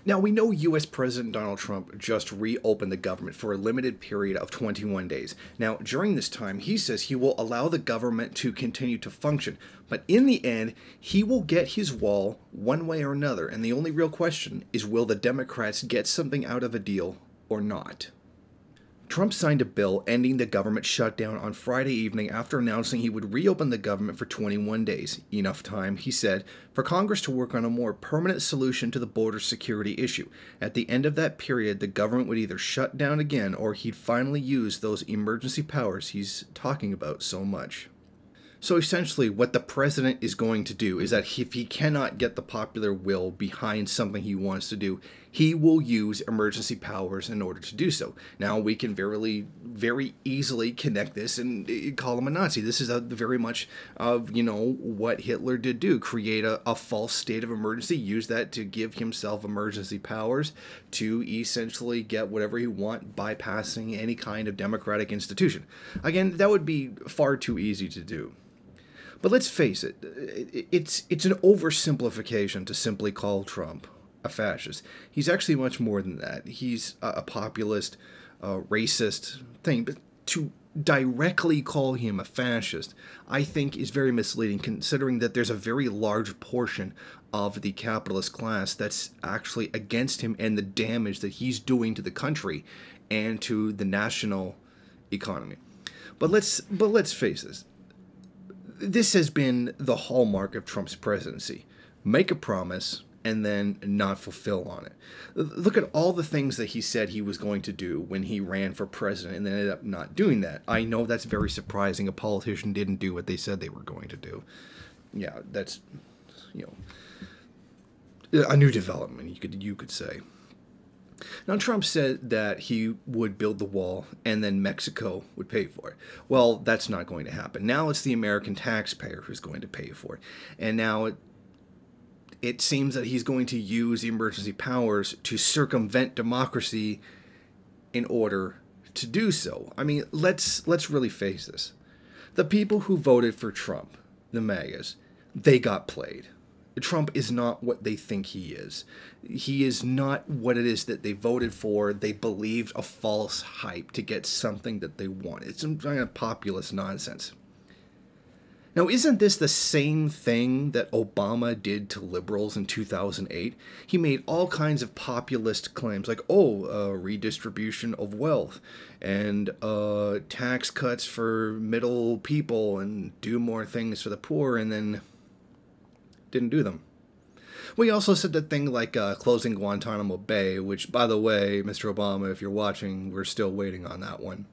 Now, we know U.S. President Donald Trump just reopened the government for a limited period of 21 days. Now, during this time, he says he will allow the government to continue to function. But in the end, he will get his wall one way or another. And the only real question is, will the Democrats get something out of a deal or not? Trump signed a bill ending the government shutdown on Friday evening after announcing he would reopen the government for 21 days. Enough time, he said, for Congress to work on a more permanent solution to the border security issue. At the end of that period, the government would either shut down again or he'd finally use those emergency powers he's talking about so much. So essentially, what the president is going to do is that if he cannot get the popular will behind something he wants to do, he will use emergency powers in order to do so. Now, we can very easily connect this and call him a Nazi. This is very much of, what Hitler did do. Create a false state of emergency, use that to give himself emergency powers to essentially get whatever he wants, bypassing any kind of democratic institution. Again, that would be far too easy to do. But let's face it, it's an oversimplification to simply call Trump a fascist. He's actually much more than that. He's a populist, racist thing. But to directly call him a fascist, I think is very misleading, considering that there's a very large portion of the capitalist class that's actually against him and the damage that he's doing to the country and to the national economy. But let's face this. This has been the hallmark of Trump's presidency. Make a promise and then not fulfill on it. Look at all the things that he said he was going to do when he ran for president and then ended up not doing that. I know that's very surprising. A politician didn't do what they said they were going to do. Yeah, that's, a new development, you could say. Now, Trump said that he would build the wall and then Mexico would pay for it. Well, that's not going to happen. Now it's the American taxpayer who's going to pay for it. And now it seems that he's going to use the emergency powers to circumvent democracy in order to do so. I mean, let's really face this. The people who voted for Trump, the MAGAs, they got played. Trump is not what they think he is. He is not what it is that they voted for. They believed a false hype to get something that they want. It's some kind of populist nonsense. Now, isn't this the same thing that Obama did to liberals in 2008? He made all kinds of populist claims like, redistribution of wealth and tax cuts for middle people and do more things for the poor, and then didn't do them. We also said that thing like closing Guantanamo Bay, which, by the way, Mr. Obama, if you're watching, we're still waiting on that one.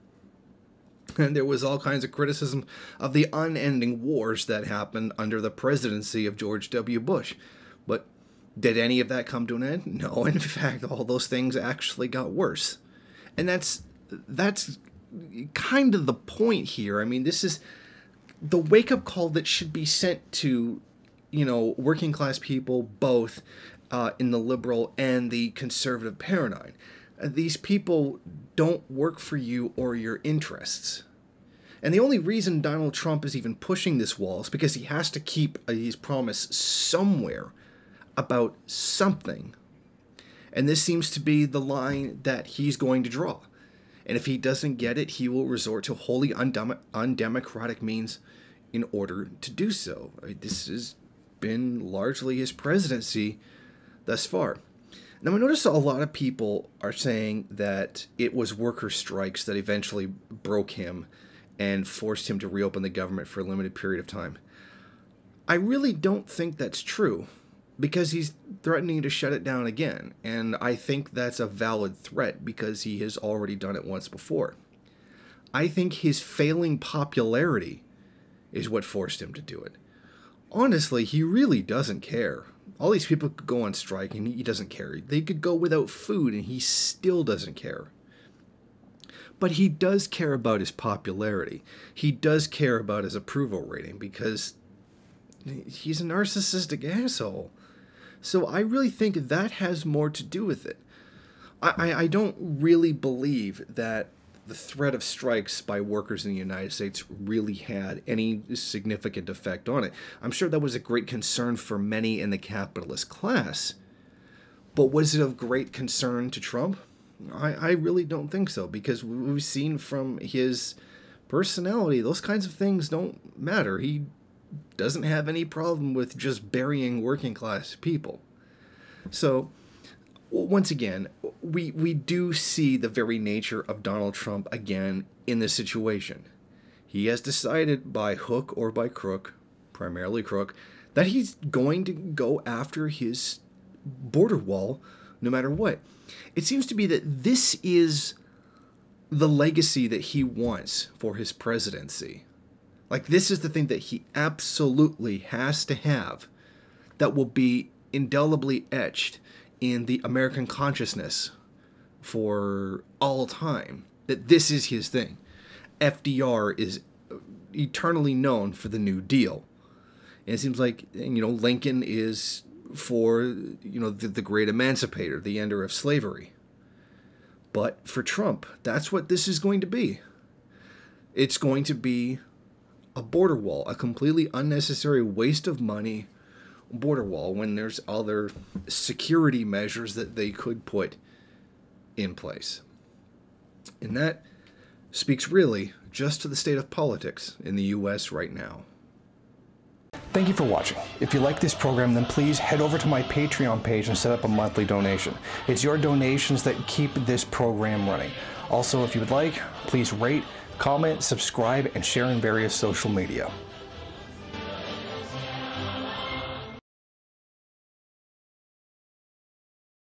And there was all kinds of criticism of the unending wars that happened under the presidency of George W. Bush. But did any of that come to an end? No, in fact, all those things actually got worse. And that's kind of the point here. I mean, this is the wake-up call that should be sent to working class people, both in the liberal and the conservative paradigm. These people don't work for you or your interests. And the only reason Donald Trump is even pushing this wall is because he has to keep his promise somewhere about something. And this seems to be the line that he's going to draw. And if he doesn't get it, he will resort to wholly undemocratic means in order to do so. This has been largely his presidency thus far. Now, I notice a lot of people are saying that it was worker strikes that eventually broke him and forced him to reopen the government for a limited period of time. I really don't think that's true, because he's threatening to shut it down again, and I think that's a valid threat because he has already done it once before. I think his failing popularity is what forced him to do it. Honestly, he really doesn't care. All these people could go on strike and he doesn't care. They could go without food and he still doesn't care. But he does care about his popularity. He does care about his approval rating because he's a narcissistic asshole. So I really think that has more to do with it. I don't really believe that the threat of strikes by workers in the United States really had any significant effect on it. I'm sure that was a great concern for many in the capitalist class, But was it of great concern to Trump? I really don't think so, because we've seen from his personality, those kinds of things don't matter. He doesn't have any problem with just burying working class people. So, once again, we do see the very nature of Donald Trump again in this situation. He has decided by hook or by crook, primarily crook, that he's going to go after his border wall no matter what. It seems to be that this is the legacy that he wants for his presidency. Like, this is the thing that he absolutely has to have that will be indelibly etched in the American consciousness for all time. That this is his thing. FDR is eternally known for the New Deal. And it seems like, Lincoln is for, the great emancipator, the ender of slavery. But for Trump, that's what this is going to be. It's going to be a border wall, a completely unnecessary waste of money border wall, when there's other security measures that they could put in place. And that speaks really just to the state of politics in the U.S. right now. Thank you for watching. If you like this program, then please head over to my Patreon page and set up a monthly donation. It's your donations that keep this program running. Also, if you would like, please rate, comment, subscribe, and share in various social media.